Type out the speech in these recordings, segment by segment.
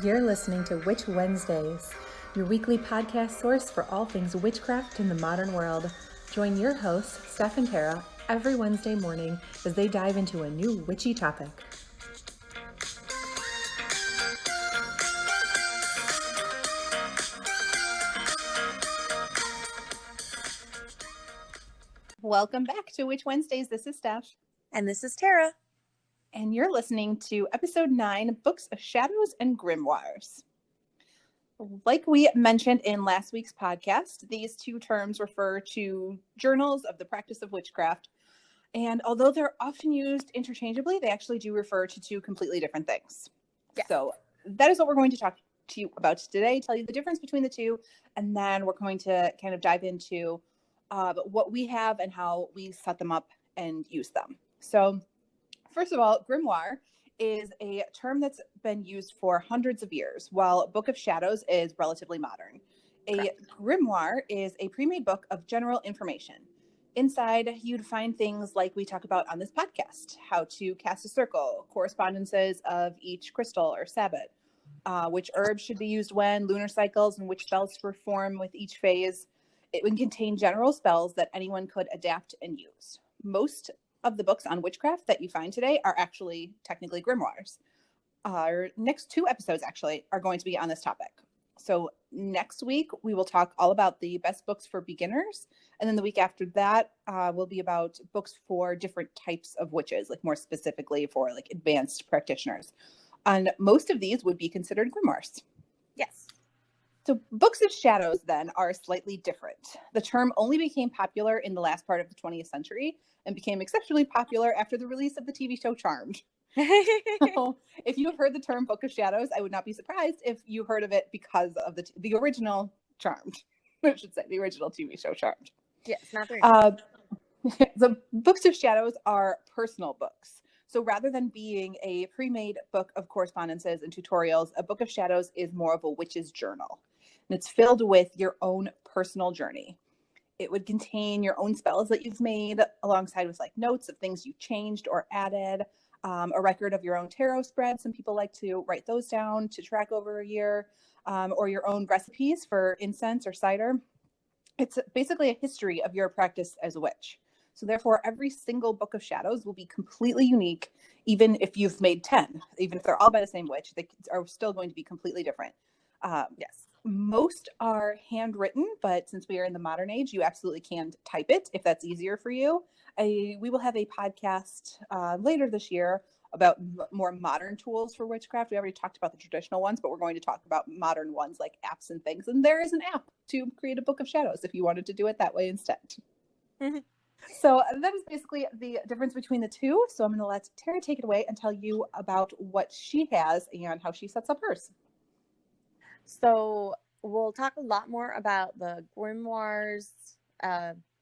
You're listening to Witch Wednesdays, your weekly podcast source for all things witchcraft in the modern world. Join your hosts, Steph and Tara, every Wednesday morning as they dive into a new witchy topic. Welcome back to Witch Wednesdays. This is Steph. And this is Tara. And you're listening to episode 9, Books of Shadows and Grimoires. Like we mentioned in last week's podcast, these two terms refer to journals of the practice of witchcraft. And although they're often used interchangeably, they actually do refer to two completely different things. Yeah. So that is what we're going to talk to you about today, tell you the difference between the two, and then we're going to kind of dive into what we have and how we set them up and use them. So first of all, grimoire is a term that's been used for hundreds of years, while Book of Shadows is relatively modern. Correct. A grimoire is a pre-made book of general information. Inside, you'd find things like we talk about on this podcast: how to cast a circle, correspondences of each crystal or sabbat, which herbs should be used when, lunar cycles, and which spells to perform with each phase. It would contain general spells that anyone could adapt and use. Most of the books on witchcraft that you find today are actually technically grimoires. Our next two episodes actually are going to be on this topic. So next week, we will talk all about the best books for beginners. And then the week after that will be about books for different types of witches, like more specifically for like advanced practitioners. And most of these would be considered grimoires. Yes. So Books of Shadows, then, are slightly different. The term only became popular in the last part of the 20th century and became exceptionally popular after the release of the TV show Charmed. So if you have heard the term Book of Shadows, I would not be surprised if you heard of it because of the original Charmed. I should say, the original TV show Charmed. Yes, not the The Books of Shadows are personal books. So rather than being a pre-made book of correspondences and tutorials, a Book of Shadows is more of a witch's journal. And it's filled with your own personal journey. It would contain your own spells that you've made, alongside with like notes of things you changed or added, a record of your own tarot spread. Some people like to write those down to track over a year, or your own recipes for incense or cider. It's basically a history of your practice as a witch. So therefore, every single Book of Shadows will be completely unique, even if you've made 10. Even if they're all by the same witch, they are still going to be completely different. Yes. Most are handwritten, but since we are in the modern age, you absolutely can type it if that's easier for you. We will have a podcast later this year about more modern tools for witchcraft. We already talked about the traditional ones, but we're going to talk about modern ones like apps and things. And there is an app to create a Book of Shadows if you wanted to do it that way instead. Mm-hmm. So that is basically the difference between the two. So I'm going to let Tara take it away and tell you about what she has and how she sets up hers. So we'll talk a lot more about the grimoires,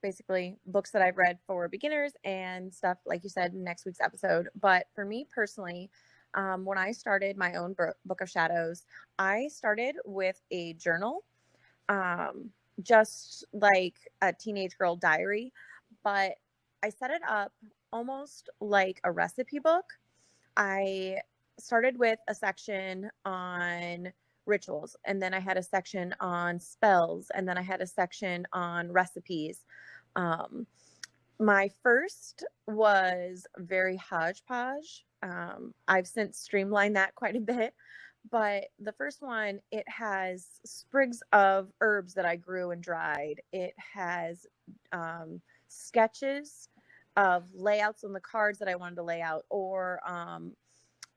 basically books that I've read for beginners and stuff, like you said, in next week's episode. But for me personally, when I started my own Book of Shadows, I started with a journal, just like a teenage girl diary, but I set it up almost like a recipe book. I started with a section on rituals, and then I had a section on spells, and then I had a section on recipes. My first was very hodgepodge. I've since streamlined that quite a bit, but the first one, it has sprigs of herbs that I grew and dried. It has sketches of layouts on the cards that I wanted to lay out, or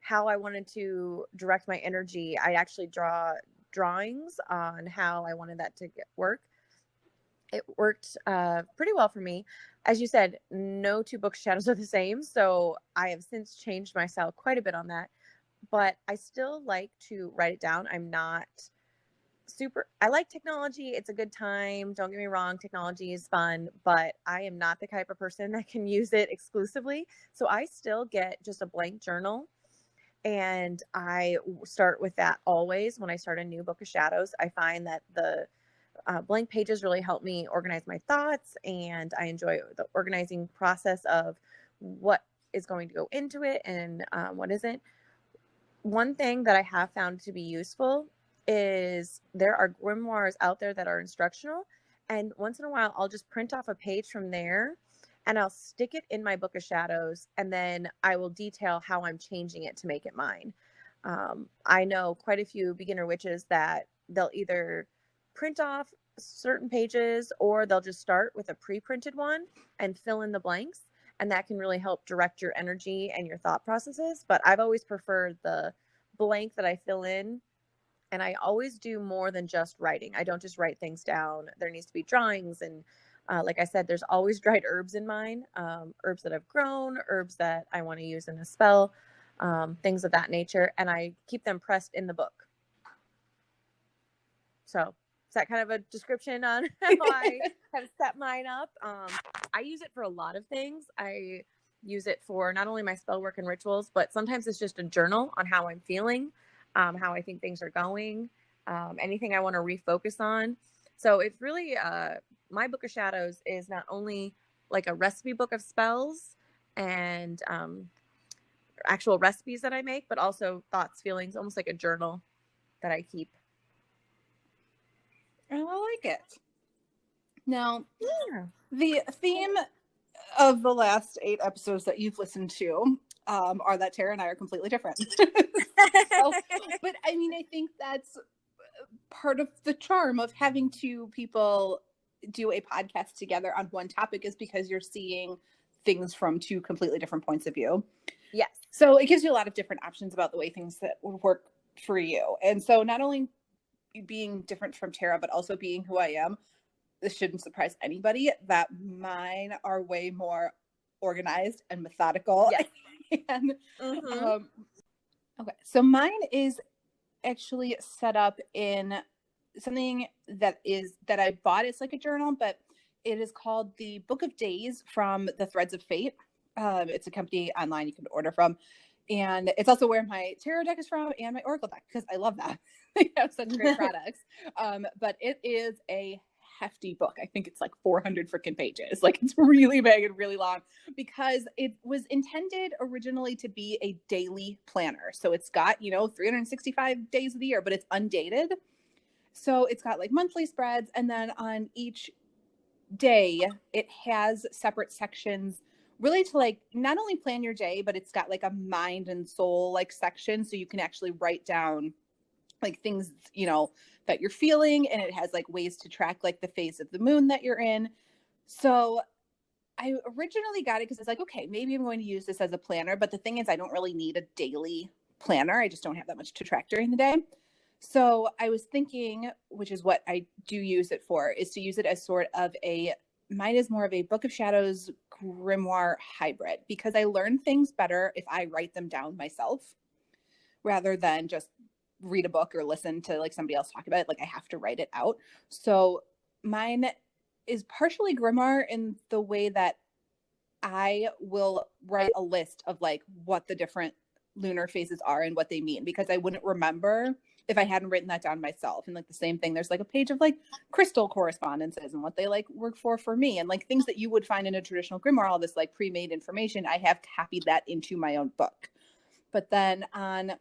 how I wanted to direct my energy. I actually draw drawings on how I wanted that to work. It worked pretty well for me. As you said, no two Book Shadows are the same, so I have since changed my style quite a bit on that. But I still like to write it down. I'm not I like technology. It's a good time. Don't get me wrong. Technology is fun, but I am not the type of person that can use it exclusively. So I still get just a blank journal, and I start with that always. When I start a new Book of Shadows, I find that the blank pages really help me organize my thoughts, and I enjoy the organizing process of what is going to go into it and what isn't. one thing that I have found to be useful is there are grimoires out there that are instructional. And once in a while, I'll just print off a page from there and I'll stick it in my book of shadows. And then I will detail how I'm changing it to make it mine. I know quite a few beginner witches that they'll either print off certain pages or they'll just start with a pre-printed one and fill in the blanks. And that can really help direct your energy and your thought processes. But I've always preferred the blank that I fill in. And I always do more than just writing. I don't just write things down. There needs to be drawings. And like I said, there's always dried herbs in mine, herbs that have grown, herbs that I want to use in a spell, things of that nature. And I keep them pressed in the book. So is that kind of a description on how I have set mine up? I use it for a lot of things. I use it for not only my spell work and rituals, but sometimes it's just a journal on how I'm feeling, how I think things are going, anything I want to refocus on. So it's really, my book of shadows is not only like a recipe book of spells and actual recipes that I make, but also thoughts, feelings, almost like a journal that I keep. Oh, I like it. Now, the theme of the last 8 episodes that you've listened to are that Tara and I are completely different. But I mean, I think that's part of the charm of having 2 people do a podcast together on one topic is because you're seeing things from 2 completely different points of view. Yes. So it gives you a lot of different options about the way things that would work for you. And so not only being different from Tara, but also being who I am, this shouldn't surprise anybody that mine are way more organized and methodical. Yes. And, okay, so mine is actually set up in something that I bought. It's like a journal, but it is called the Book of Days from the Threads of Fate. It's a company online you can order from. And it's also where my tarot deck is from and my oracle deck, because I love that. They have such great products. But it is a hefty book. I think it's like 400 freaking pages. Like, it's really big and really long because it was intended originally to be a daily planner. So it's got, 365 days of the year, but it's undated. So it's got like monthly spreads. And then on each day, it has separate sections really to like not only plan your day, but it's got like a mind and soul like section. So you can actually write down like things, that you're feeling. And it has like ways to track like the phase of the moon that you're in. So I originally got it because it's like, okay, maybe I'm going to use this as a planner. But the thing is, I don't really need a daily planner. I just don't have that much to track during the day. So I was thinking, which is what I do use it for, is to use it as sort of mine is more of a Book of Shadows grimoire hybrid, because I learn things better if I write them down myself rather than just read a book or listen to like somebody else talk about it. Like, I have to write it out. So mine is partially grimoire in the way that I will write a list of like what the different lunar phases are and what they mean, because I wouldn't remember if I hadn't written that down myself. And like the same thing, there's like a page of like crystal correspondences and what they like work for me, and like things that you would find in a traditional grimoire, all this like pre-made information. I have copied that into my own book. But then on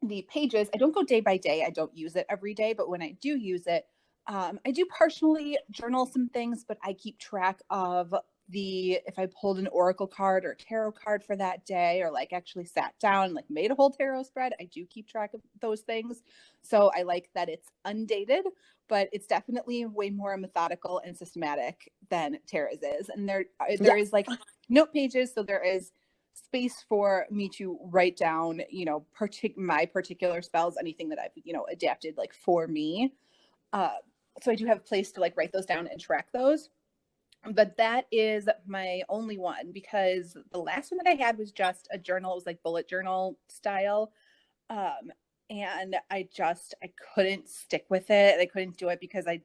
the pages, I don't go day by day. I don't use it every day, but when I do use it, I do partially journal some things, but I keep track of if I pulled an oracle card or tarot card for that day, or like actually sat down and like made a whole tarot spread, I do keep track of those things. So I like that it's undated, but it's definitely way more methodical and systematic than Tara's is. And there is like note pages. So there is space for me to write down, my particular spells, anything that I've, adapted like for me. So I do have a place to like write those down and track those. But that is my only one, because the last one that I had was just a journal. It was like bullet journal style. And I couldn't stick with it. I couldn't do it because I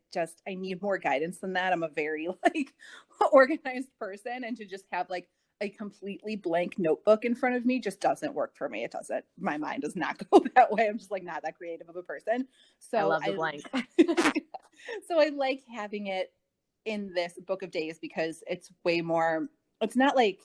need more guidance than that. I'm a very like organized person, and to just have like a completely blank notebook in front of me just doesn't work for me. My mind does not go that way. I'm just like not that creative of a person. So I love the blank. So I like having it in this Book of Days because it's way more, it's not like,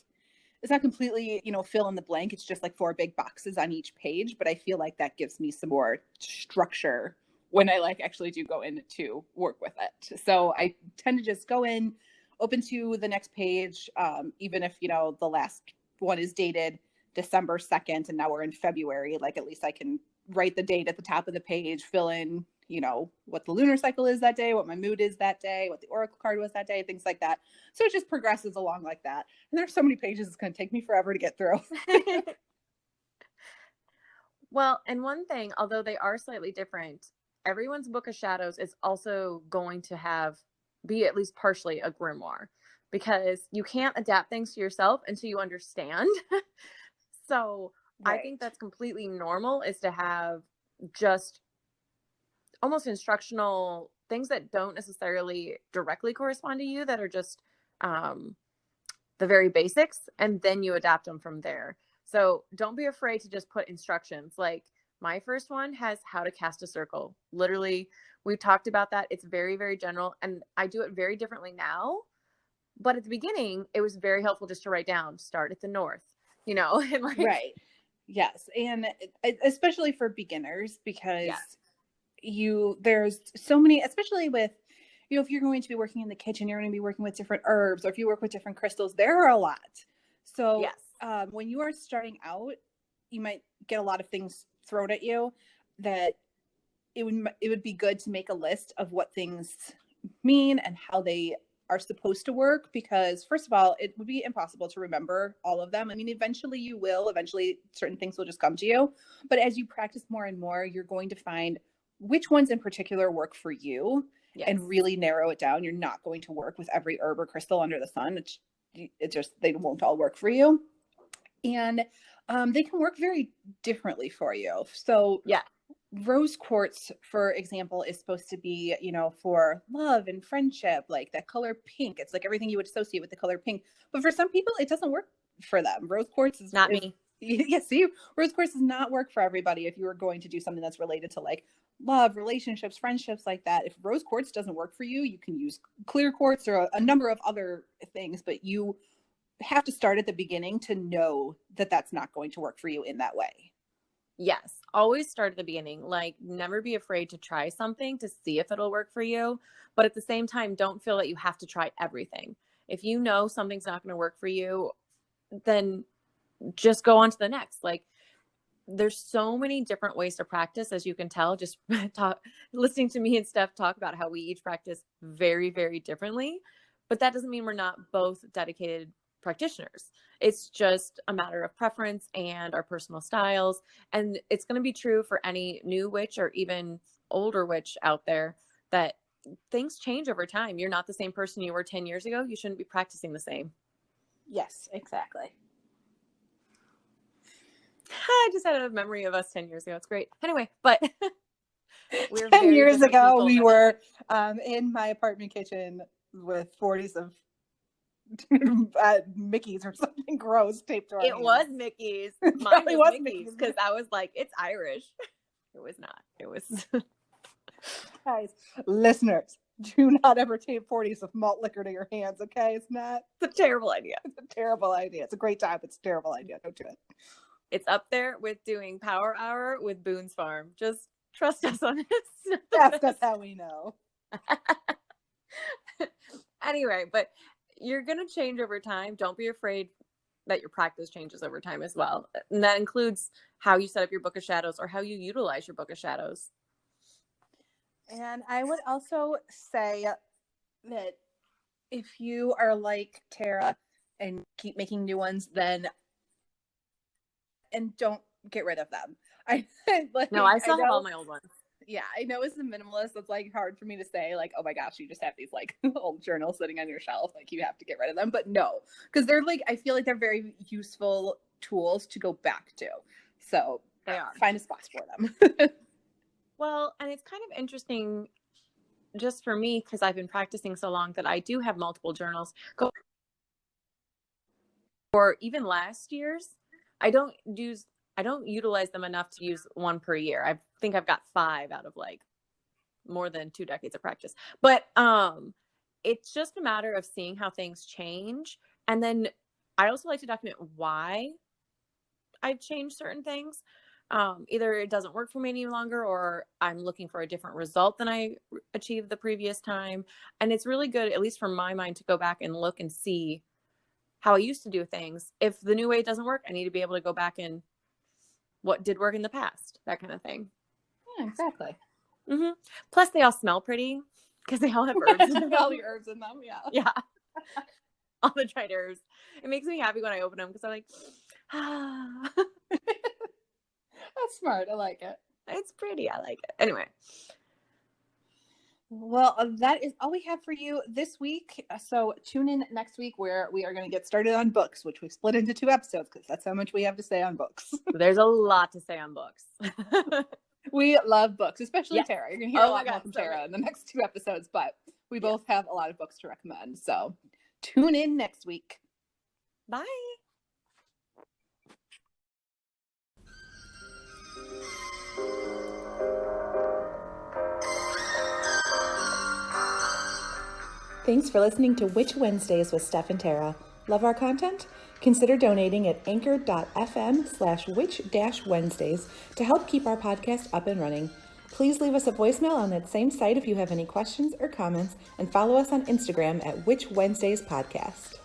it's not completely, fill in the blank. It's just like 4 big boxes on each page, but I feel like that gives me some more structure when I like actually do go in to work with it. So I tend to just go in, open to the next page, even if, the last one is dated December 2nd and now we're in February, like at least I can write the date at the top of the page, fill in, what the lunar cycle is that day, what my mood is that day, what the oracle card was that day, things like that. So it just progresses along like that. And there's so many pages, it's going to take me forever to get through. Well, and one thing, although they are slightly different, everyone's Book of Shadows is also going to be at least partially a grimoire, because you can't adapt things to yourself until you understand. So Right. I think that's completely normal, is to have just almost instructional things that don't necessarily directly correspond to you, that are just the very basics, and then you adapt them from there. So don't be afraid to just put instructions. Like my first one has how to cast a circle. Literally, we've talked about that. It's very, very general, and I do it very differently now. But at the beginning, it was very helpful just to write down, start at the north, and like, right. Yes. And especially for beginners, because there's so many, especially with, if you're going to be working in the kitchen, you're going to be working with different herbs, or if you work with different crystals, there are a lot. So yes. When you are starting out, you might get a lot of things thrown at you, that it would be good to make a list of what things mean and how they are supposed to work, because first of all, it would be impossible to remember all of them. I mean, eventually certain things will just come to you, but as you practice more and more, you're going to find which ones in particular work for you. Yes. And really narrow it down. You're not going to work with every herb or crystal under the sun. It just, they won't all work for you. And they can work very differently for you. So rose quartz, for example, is supposed to be, for love and friendship, like that color pink. It's like everything you would associate with the color pink. But for some people, it doesn't work for them. Rose quartz is not me. Yeah, see, rose quartz does not work for everybody. If you were going to do something that's related to like love, relationships, friendships, like that, if rose quartz doesn't work for you, you can use clear quartz or a number of other things, but you have to start at the beginning to know that that's not going to work for you in that way. Yes, always start at the beginning. Like, never be afraid to try something to see if it'll work for you. But at the same time, don't feel that you have to try everything. If you know something's not going to work for you, then just go on to the next. Like, there's so many different ways to practice, as you can tell, just listening to me and Steph talk about how we each practice very, very differently. But that doesn't mean we're not both dedicated practitioners. It's just a matter of preference and our personal styles. And it's going to be true for any new witch or even older witch out there, that things change over time. You're not the same person you were 10 years ago. You shouldn't be practicing the same. Yes, exactly. I just had a memory of us 10 years ago. It's great. Anyway, but we're 10 years ago, we were in my apartment kitchen with 40s of Mickey's or something gross taped to our hands. Was Mickey's. Mine was Mickey's, because I was like, it's Irish. It was not. It was. Guys, listeners, do not ever tape 40s of malt liquor to your hands, okay? It's a terrible idea. It's a terrible idea. It's a great time, but it's a terrible idea. Don't do it. It's up there with doing Power Hour with Boone's Farm. Just trust us on this. Ask us how we know. Anyway, but you're going to change over time. Don't be afraid that your practice changes over time as well. And that includes how you set up your Book of Shadows or how you utilize your Book of Shadows. And I would also say that if you are like Tara and keep making new ones, then and don't get rid of them. I still have all my old ones. Yeah, I know as a minimalist, it's like hard for me to say like, oh my gosh, you just have these like old journals sitting on your shelf, like you have to get rid of them. But no, because they're like, I feel like they're very useful tools to go back to. So they are. Find a spot for them. Well, and it's kind of interesting just for me, because I've been practicing so long, that I do have multiple journals. Or even last year's, I don't utilize them enough to use one per year. I think I've got 5 out of like more than 2 decades of practice. But it's just a matter of seeing how things change and then I also like to document why I've changed certain things. Either it doesn't work for me any longer, or I'm looking for a different result than I achieved the previous time. And it's really good, at least for my mind, to go back and look and see how I used to do things. If the new way doesn't work, I need to be able to go back and what did work in the past, that kind of thing. Yeah, exactly. Mm-hmm. Plus, they all smell pretty because they all have herbs in them. All the herbs in them, yeah. Yeah. All the dried herbs. It makes me happy when I open them because I'm like, ah. That's smart. I like it. It's pretty. I like it. Anyway. Well, that is all we have for you this week. So tune in next week where we are going to get started on books, which we split into 2 episodes because that's how much we have to say on books. There's a lot to say on books. We love books, especially Yes. Tara. You're going to hear a lot more from so Tara good. in the next 2 episodes, but we both have a lot of books to recommend. So tune in next week. Bye. Thanks for listening to Witch Wednesdays with Steph and Tara. Love our content? Consider donating at anchor.fm/witch-wednesdays to help keep our podcast up and running. Please leave us a voicemail on that same site if you have any questions or comments, and follow us on Instagram at Witch Wednesdays Podcast.